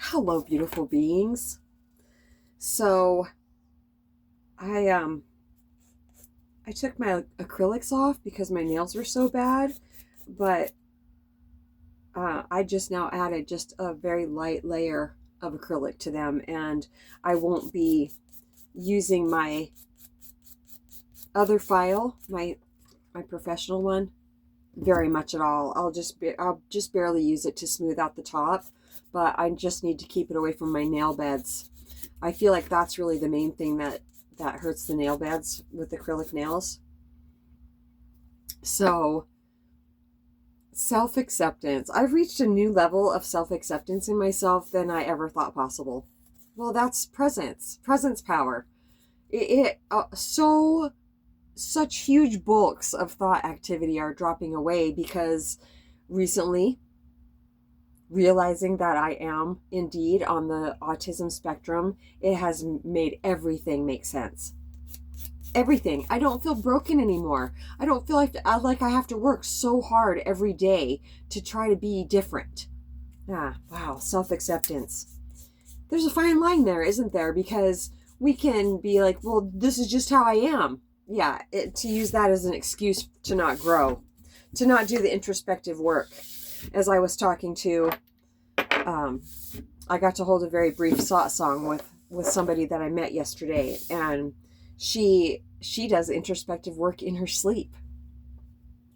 Hello, beautiful beings. So I I took my acrylics off because my nails were so bad, but I just now added just a very light layer of acrylic to them, and I won't be using my other file, my professional one, very much at all. I'll just barely use it to smooth out the top, but I just need to keep it away from my nail beds. I feel like that's really the main thing that hurts the nail beds with acrylic nails. So, self-acceptance. I've reached a new level of self-acceptance in myself than I ever thought possible. Well, that's presence power. Such huge bulks of thought activity are dropping away because recently realizing that I am indeed on the autism spectrum, it has made everything make sense. Everything. I don't feel broken anymore. I don't feel like I have to work so hard every day to try to be different. Wow, self-acceptance. There's a fine line there, isn't there? Because we can be like, well, this is just how I am. Yeah, to use that as an excuse to not grow, to not do the introspective work. As I was talking to, I got to hold a very brief satsang with somebody that I met yesterday, and she does introspective work in her sleep.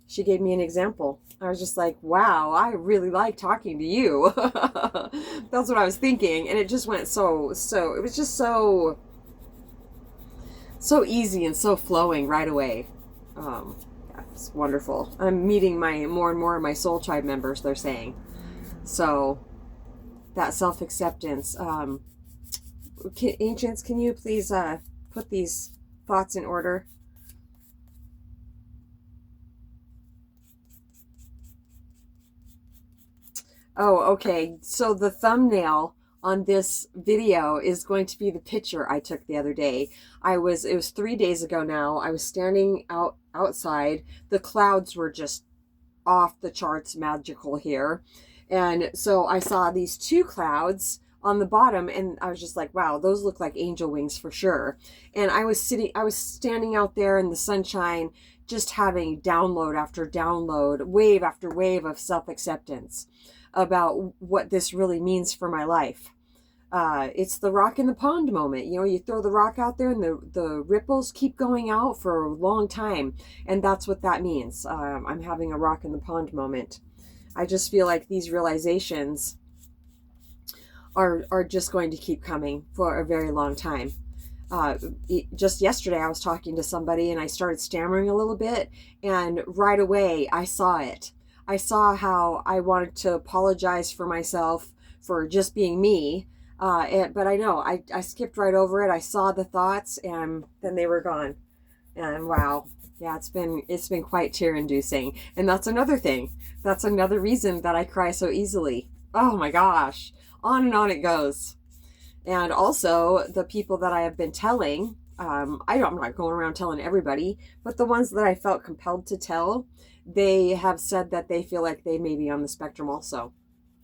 She gave me an example. I was just like, wow, I really like talking to you. That's what I was thinking, and it just went it was just so easy and so flowing right away. Yeah, it's wonderful. I'm meeting more and more of my soul tribe members, they're saying. So that self-acceptance. Ancients, can you please put these thoughts in order? Oh, okay. So the thumbnail on this video is going to be the picture I took the other day. It was 3 days ago now. I was standing outside. The clouds were just off the charts magical here. And so I saw these two clouds on the bottom, and I was just like, wow, those look like angel wings for sure. And I was standing out there in the sunshine, just having download after download, wave after wave of self-acceptance about what this really means for my life. It's the rock in the pond moment. You know, you throw the rock out there and the ripples keep going out for a long time. And that's what that means. I'm having a rock in the pond moment. I just feel like these realizations are just going to keep coming for a very long time. Just yesterday I was talking to somebody and I started stammering a little bit, and right away I saw it. I saw how I wanted to apologize for myself for just being me. But I know I skipped right over it. I saw the thoughts and then they were gone. And wow, yeah, it's been quite tear inducing. And that's another thing. That's another reason that I cry so easily. Oh my gosh. On and on it goes. And also the people that I have been telling, I'm not going around telling everybody, but the ones that I felt compelled to tell, they have said that they feel like they may be on the spectrum also,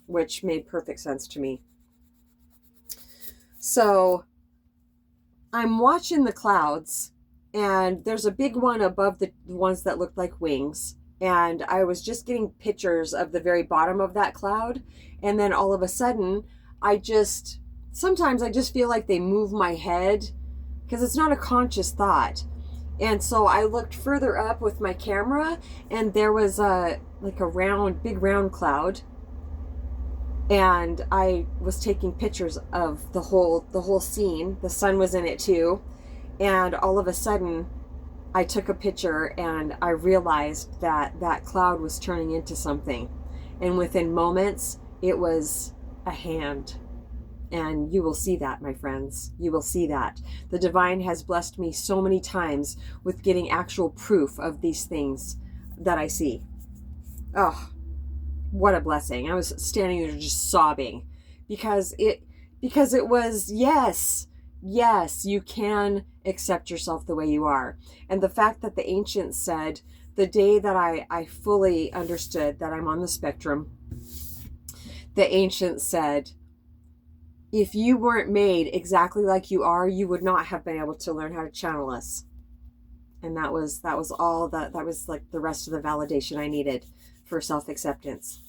which made perfect sense to me. So I'm watching the clouds, and there's a big one above the ones that look like wings. And I was just getting pictures of the very bottom of that cloud. And then all of a sudden, sometimes I just feel like they move my head because it's not a conscious thought. And so I looked further up with my camera, and there was like a big round cloud. And I was taking pictures of the whole scene. The sun was in it too. And all of a sudden, I took a picture and I realized that cloud was turning into something. And within moments, it was a hand. And you will see that, my friends. You will see that. The divine has blessed me so many times with getting actual proof of these things that I see. Oh, what a blessing. I was standing there just sobbing because it was, yes, you can accept yourself the way you are. And the fact that the ancients said the day that I fully understood that I'm on the spectrum, the ancients said, if you weren't made exactly like you are, you would not have been able to learn how to channel us. And that was all that was like the rest of the validation I needed for self-acceptance.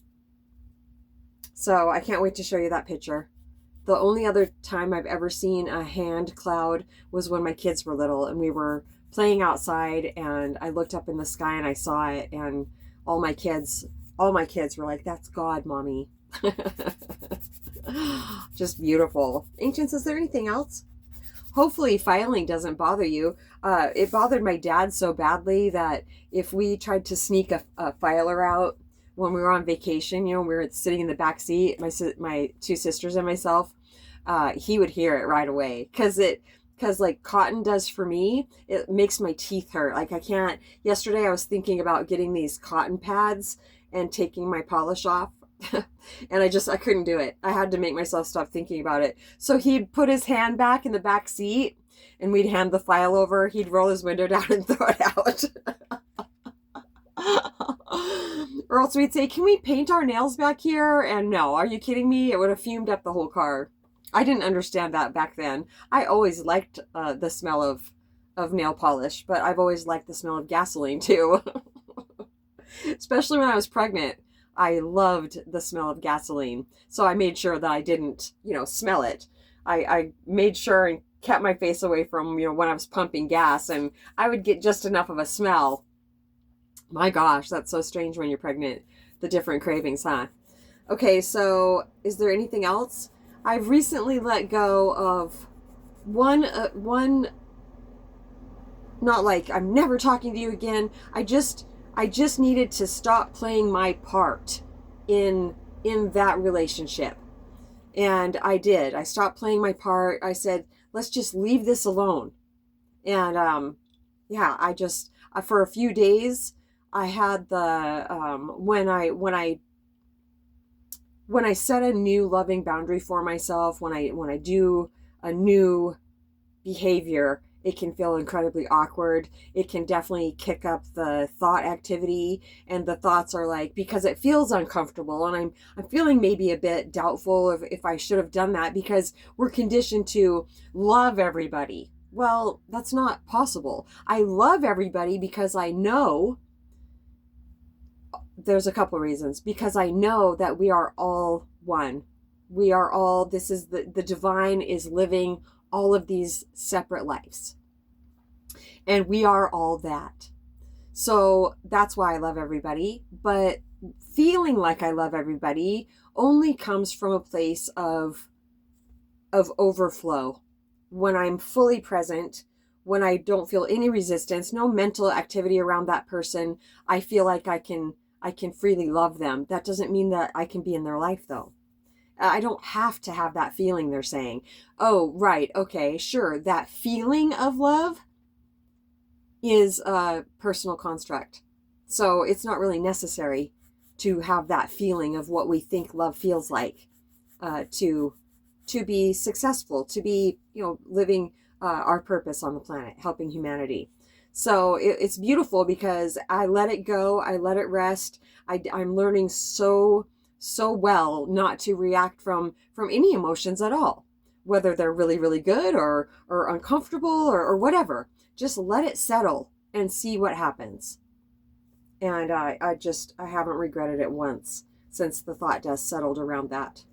So I can't wait to show you that picture. The only other time I've ever seen a hand cloud was when my kids were little and we were playing outside, and I looked up in the sky and I saw it, and all my kids were like, "That's God, Mommy." Just beautiful. Ancients, is there anything else? Hopefully filing doesn't bother you. It bothered my dad so badly that if we tried to sneak a filer out when we were on vacation, we were sitting in the back seat, my two sisters and myself, he would hear it right away. Because like cotton does for me, it makes my teeth hurt. Like I can't, yesterday I was thinking about getting these cotton pads and taking my polish off. And I couldn't do it. I had to make myself stop thinking about it. So he'd put his hand back in the back seat and we'd hand the file over. He'd roll his window down and throw it out. Or else we'd say, "Can we paint our nails back here?" And no, are you kidding me? It would have fumed up the whole car. I didn't understand that back then. I always liked the smell of nail polish, but I've always liked the smell of gasoline too. Especially when I was pregnant. I loved the smell of gasoline. So I made sure that I didn't, smell it. I made sure and kept my face away from, when I was pumping gas, and I would get just enough of a smell. My gosh, that's so strange when you're pregnant. The different cravings, huh? Okay, so is there anything else? I've recently let go of one, not like I'm never talking to you again. I just needed to stop playing my part in that relationship. And I did. I stopped playing my part. I said, let's just leave this alone. And yeah, for a few days I had the when I set a new loving boundary for myself, when I do a new behavior, it can feel incredibly awkward. It can definitely kick up the thought activity, and the thoughts are like, because it feels uncomfortable, and I'm feeling maybe a bit doubtful of if I should have done that, because we're conditioned to love everybody. Well, that's not possible. I love everybody because I know, there's a couple reasons. Because I know that we are all one. We are all, this is the divine is living all of these separate lives. And we are all that. So that's why I love everybody. But feeling like I love everybody only comes from a place of overflow. When I'm fully present, when I don't feel any resistance, no mental activity around that person, I feel like I can freely love them. That doesn't mean that I can be in their life though. I don't have to have that feeling, they're saying. Oh, right. Okay, sure. That feeling of love is a personal construct. So it's not really necessary to have that feeling of what we think love feels like to be successful, to be, living our purpose on the planet, helping humanity. So it's beautiful because I let it go. I let it rest. I'm learning so well not to react from any emotions at all, whether they're really, really good or uncomfortable or whatever. Just let it settle and see what happens. And I haven't regretted it once since the thought dust settled around that.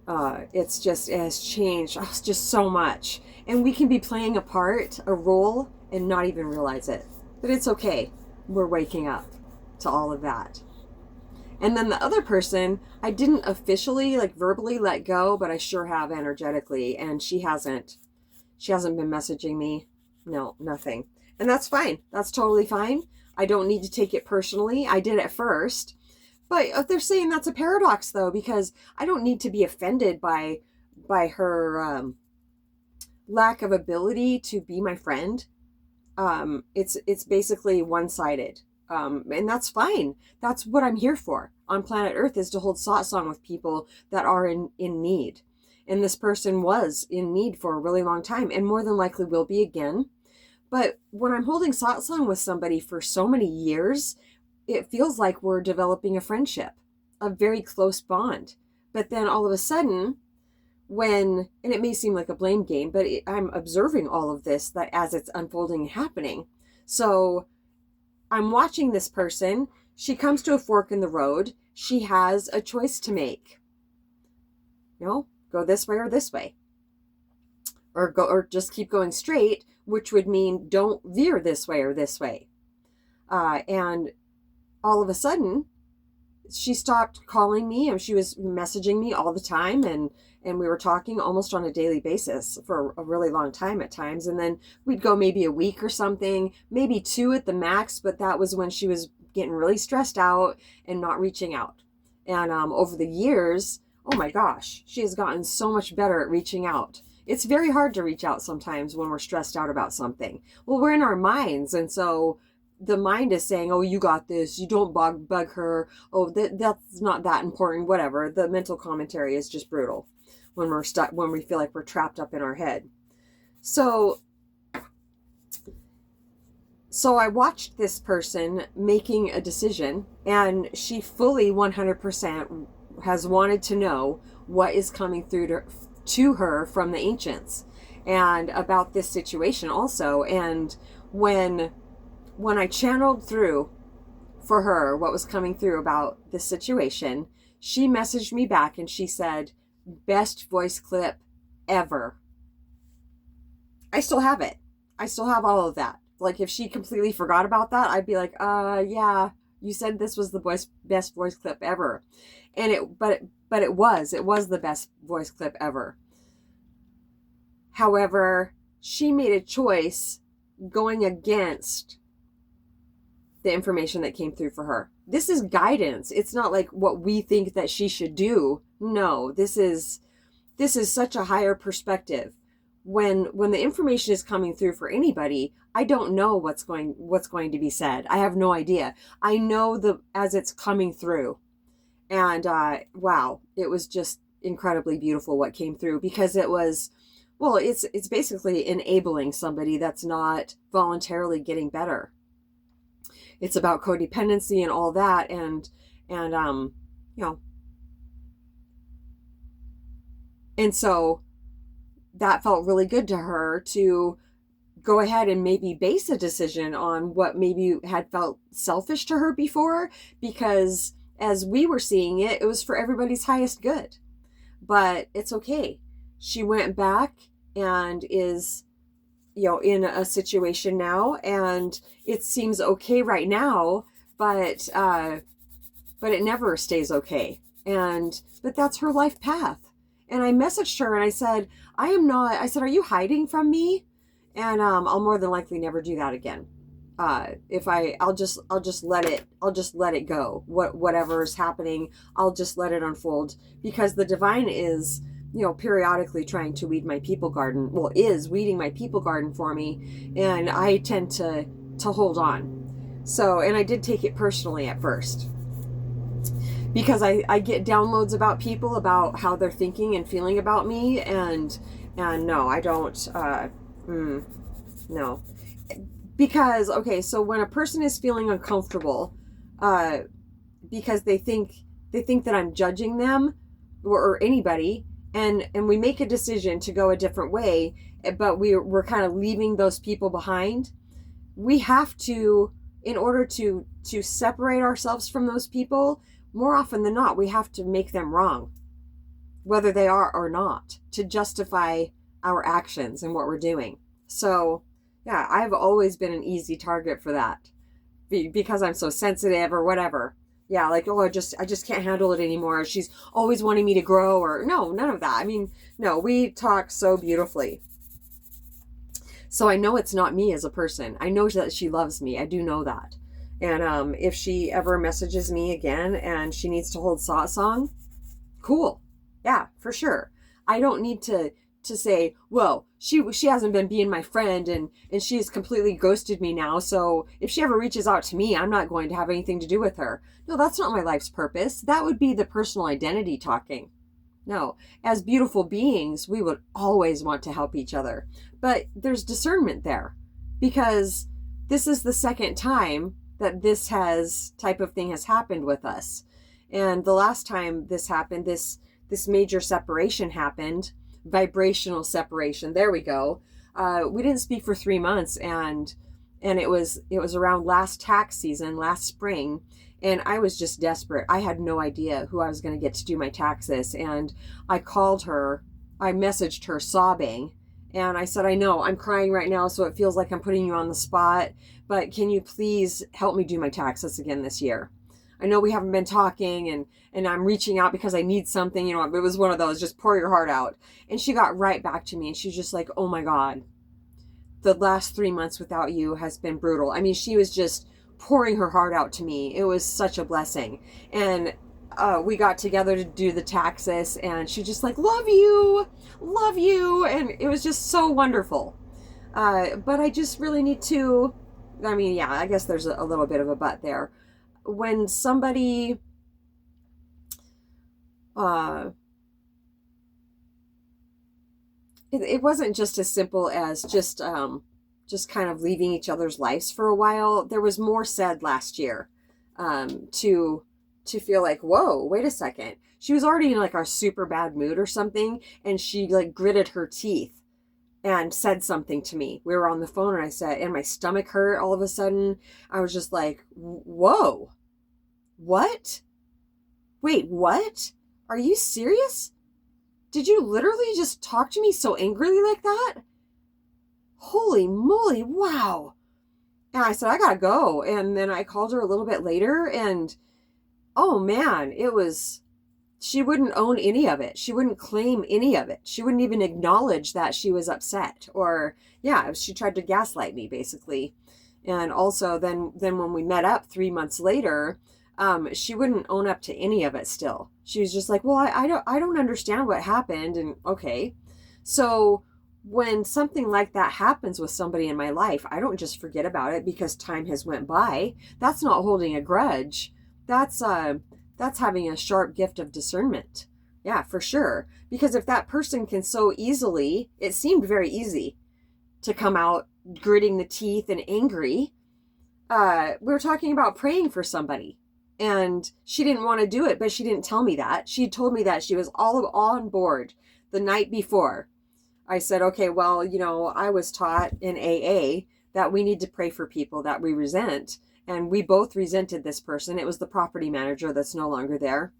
It has changed just so much. And we can be playing a role, and not even realize it. But it's okay. We're waking up to all of that. And then the other person, I didn't officially, verbally let go, but I sure have energetically. And she hasn't been messaging me. No, nothing. And that's fine. That's totally fine. I don't need to take it personally. I did at first. But they're saying that's a paradox, though, because I don't need to be offended by her lack of ability to be my friend. It's basically one-sided. And that's fine. That's what I'm here for on planet Earth, is to hold satsang with people that are in need. And this person was in need for a really long time, and more than likely will be again. But when I'm holding satsang with somebody for so many years, it feels like we're developing a friendship, a very close bond. But then all of a sudden, and it may seem like a blame game, but I'm observing all of this that as it's unfolding and happening. So I'm watching this person. She comes to a fork in the road. She has a choice to make. Go this way or this way. Or just keep going straight, which would mean don't veer this way or this way. And all of a sudden, she stopped calling me, and she was messaging me all the time, and we were talking almost on a daily basis for a really long time at times. And then we'd go maybe a week or something, maybe 2 at the max, but that was when she was getting really stressed out and not reaching out. And over the years, oh my gosh, she has gotten so much better at reaching out. It's very hard to reach out sometimes when we're stressed out about something. Well, we're in our minds, and so the mind is saying, oh, you got this, you don't bug her, oh, that's not that important, whatever. The mental commentary is just brutal when we're stuck, when we feel like we're trapped up in our head. So I watched this person making a decision, and she fully 100% has wanted to know what is coming through to her from the ancients and about this situation also. And when I channeled through for her what was coming through about this situation, she messaged me back and she said, best voice clip ever. I still have it. I still have all of that. Like, if she completely forgot about that, I'd be like, yeah, you said this was the best voice clip ever. And it was the best voice clip ever. However, she made a choice going against the information that came through for her. This is guidance. It's not like what we think that she should do. No, this is such a higher perspective. When the information is coming through for anybody, I don't know what's going to be said. I have no idea. I know as it's coming through. And wow, it was just incredibly beautiful what came through, because it was, well, it's basically enabling somebody that's not voluntarily getting better. It's about codependency and all that, and so that felt really good to her to go ahead and maybe base a decision on what maybe had felt selfish to her before, because as we were seeing it, it was for everybody's highest good. But it's okay. She went back and is, in a situation now, and it seems okay right now, but it never stays okay. But that's her life path. And I messaged her and I said, are you hiding from me? And I'll more than likely never do that again. I'll just let it go. Whatever is happening, I'll just let it unfold, because the divine is, periodically trying to weed my people garden. Well, is weeding my people garden for me, and I tend to hold on. So, and I did take it personally at first, because I get downloads about people, about how they're thinking and feeling about me, and no, I don't. No. Because, okay, so when a person is feeling uncomfortable, because they think that I'm judging them or anybody, and we make a decision to go a different way, but we're kind of leaving those people behind, we have to, in order to separate ourselves from those people, more often than not, we have to make them wrong, whether they are or not, to justify our actions and what we're doing. So, yeah, I've always been an easy target for that, because I'm so sensitive or whatever. Yeah, like, oh, I just can't handle it anymore. She's always wanting me to grow, or no, none of that. I mean, no, we talk so beautifully. So I know it's not me as a person. I know that she loves me. I do know that. And if she ever messages me again and she needs to hold satsang, cool. Yeah, for sure. I don't need to say, well, she hasn't been being my friend, and she's completely ghosted me now, so if she ever reaches out to me, I'm not going to have anything to do with her. No, that's not my life's purpose. That would be the personal identity talking. No, as beautiful beings, we would always want to help each other. But there's discernment there, because this is the second time that this type of thing has happened with us. And the last time this happened, this major separation happened, vibrational separation. There we go. We didn't speak for 3 months, and it was around last tax season, last spring, and I was just desperate. I had no idea who I was going to get to do my taxes, and I called her. I messaged her sobbing, and I said, I know I'm crying right now, so it feels like I'm putting you on the spot, but can you please help me do my taxes again this year? I know we haven't been talking, and I'm reaching out because I need something. You know, it was one of those, just pour your heart out. And she got right back to me, and she's just like, oh my God, the last 3 months without you has been brutal. I mean, she was just pouring her heart out to me. It was such a blessing. And we got together to do the taxes, and she just like, love you. And it was just so wonderful. But I just really need to, I mean, yeah, I guess there's a little bit of a but there. When somebody it wasn't just as simple as just kind of leaving each other's lives for a while. There was more said last year to feel like, whoa, wait a second. She was already in like a super bad mood or something, and she like gritted her teeth and said something to me. We were on the phone, and I said, and my stomach hurt all of a sudden. I was just like, whoa, what? Wait, what? Are you serious? Did you literally just talk to me so angrily like that? Holy moly, wow. And I said, I gotta go. And then I called her a little bit later, and oh man, she wouldn't own any of it. She wouldn't claim any of it. She wouldn't even acknowledge that she was upset. Or, yeah, she tried to gaslight me, basically. And also, then when we met up 3 months later, she wouldn't own up to any of it still. She was just like, well, I don't understand what happened. And okay. So when something like that happens with somebody in my life, I don't just forget about it because time has went by. That's not holding a grudge. That's having a sharp gift of discernment. Yeah, for sure. Because if that person can so easily, it seemed very easy to come out gritting the teeth and angry. We were talking about praying for somebody, and she didn't want to do it, but she didn't tell me that. She told me that she was all on board the night before. I said, okay, well, you know, I was taught in AA that we need to pray for people that we resent. And we both resented this person. It was the property manager that's no longer there.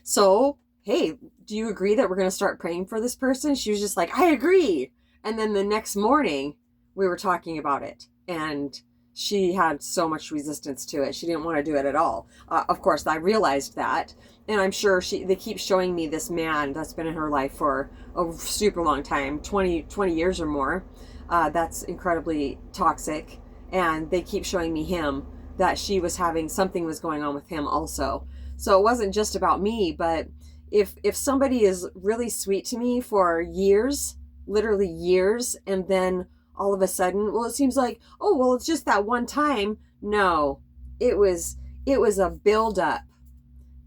So, hey, do you agree that we're going to start praying for this person? She was just like, I agree. And then the next morning, we were talking about it. And she had so much resistance to it. She didn't want to do it at all. Of course, I realized that. And I'm sure they keep showing me this man that's been in her life for a super long time, 20 years or more. That's incredibly toxic. And they keep showing me him, that she was having, something was going on with him also. So it wasn't just about me, but if somebody is really sweet to me for years, literally years, and then all of a sudden, well, it seems like, oh, well, it's just that one time. No, it was a buildup.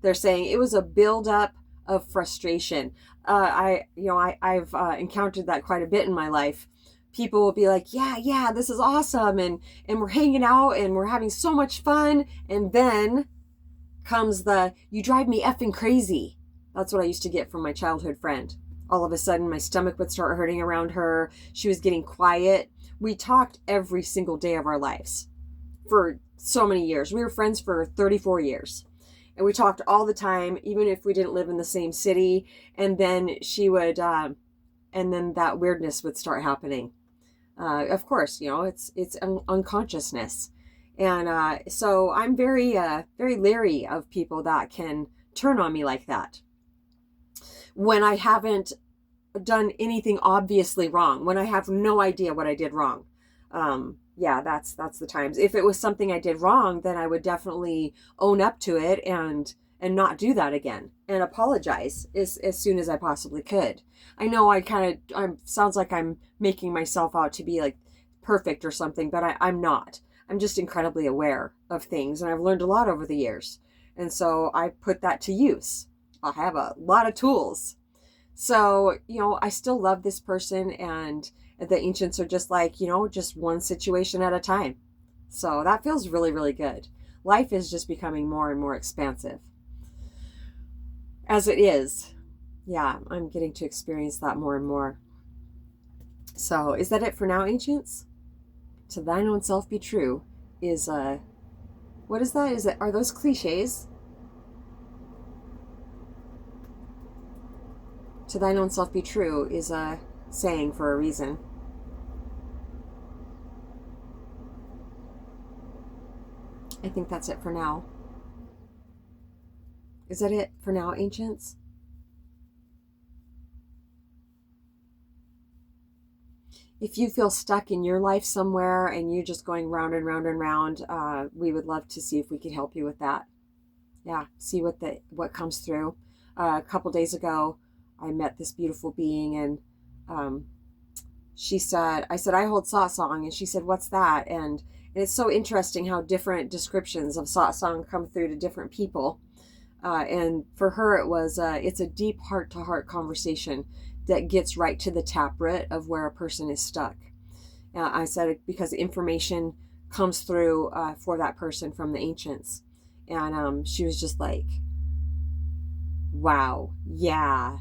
They're saying it was a buildup of frustration. I've encountered that quite a bit in my life. People will be like, yeah, this is awesome. And we're hanging out and we're having so much fun. And then comes you drive me effing crazy. That's what I used to get from my childhood friend. All of a sudden, my stomach would start hurting around her. She was getting quiet. We talked every single day of our lives for so many years. We were friends for 34 years. And we talked all the time, even if we didn't live in the same city. And then she would, and then that weirdness would start happening. Of course, you know, it's unconsciousness. And so I'm very leery of people that can turn on me like that. When I haven't done anything obviously wrong, when I have no idea what I did wrong. That's the times. If it was something I did wrong, then I would definitely own up to it and not do that again and apologize as soon as I possibly could. I know I sounds like I'm making myself out to be like perfect or something, but I'm not. I'm just incredibly aware of things, and I've learned a lot over the years. And so I put that to use. I have a lot of tools. So, you know, I still love this person, and the ancients are just like, you know, just one situation at a time. So that feels really, really good. Life is just becoming more and more expansive. As it is. Yeah, I'm getting to experience that more and more. So, is that it for now, ancients? To thine own self be true is what is that? Is it, are those cliches? To thine own self be true is a saying for a reason. I think that's it for now. Is that it for now, ancients? If you feel stuck in your life somewhere and you're just going round and round and round, we would love to see if we could help you with that. Yeah, see what comes through. A couple days ago, I met this beautiful being, and um, I said, I hold satsang, and she said, what's that? And it's so interesting how different descriptions of satsang come through to different people. And for her, it's a deep heart-to-heart conversation that gets right to the taproot of where a person is stuck. I said it because information comes through for that person from the ancients. And she was just like, wow, yeah.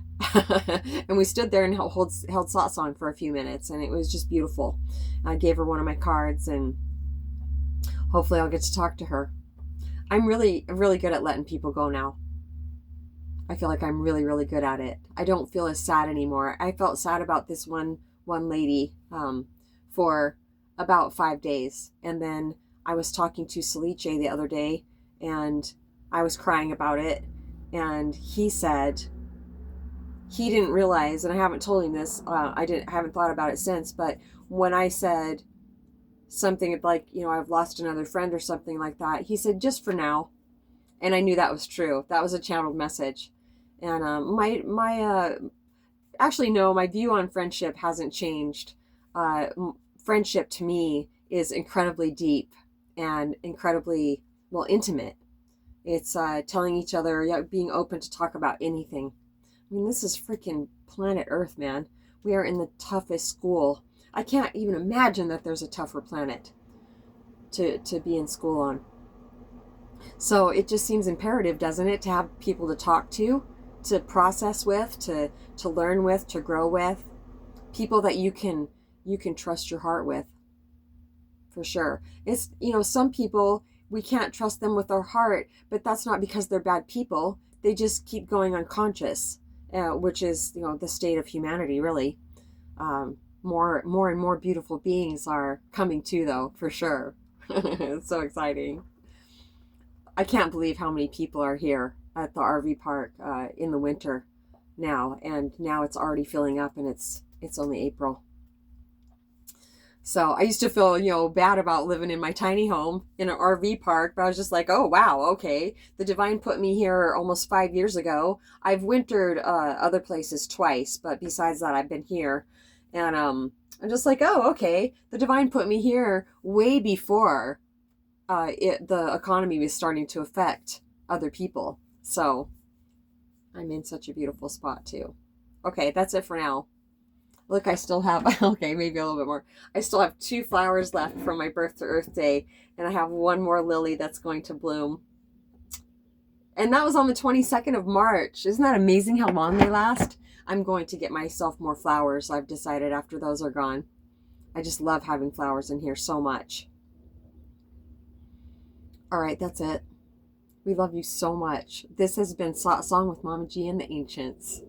And we stood there and held satsang for a few minutes, and it was just beautiful. I gave her one of my cards, and hopefully I'll get to talk to her. I'm really, really good at letting people go now. I feel like I'm really, really good at it. I don't feel as sad anymore. I felt sad about this one lady for about 5 days. And then I was talking to Celiche the other day, and I was crying about it. And he said he didn't realize, and I haven't told him this, I haven't thought about it since, but when I said something like, I've lost another friend or something like that, he said, just for now. And I knew that was true. That was a channeled message. And actually, no, my view on friendship hasn't changed. Friendship to me is incredibly deep and incredibly, well, intimate. It's telling each other, being open to talk about anything. I mean, this is freaking planet Earth, man. We are in the toughest school. I can't even imagine that there's a tougher planet to be in school on. So it just seems imperative, doesn't it, to have people to talk to process with, to learn with, to grow with, people that you can trust your heart with, for sure. It's, some people, we can't trust them with our heart, but that's not because they're bad people. They just keep going unconscious, which is, the state of humanity, really. More and more beautiful beings are coming to, though, for sure. It's so exciting. I can't believe how many people are here at the RV park in the winter now, and now it's already filling up, and it's only April. So I used to feel, bad about living in my tiny home in an RV park, but I was just like, oh, wow, okay. The divine put me here almost 5 years ago. I've wintered other places twice, but besides that, I've been here. And I'm just like, oh, okay. The divine put me here way before the economy was starting to affect other people. So I'm in such a beautiful spot too. Okay, that's it for now. Look, I still have, okay, maybe a little bit more. I still have 2 flowers left from my birth to Earth Day, and I have 1 more lily that's going to bloom. And that was on the 22nd of March. Isn't that amazing how long they last? I'm going to get myself more flowers, I've decided, after those are gone. I just love having flowers in here so much. All right, that's it. We love you so much. This has been Satsang with Mamaji and the Ancients.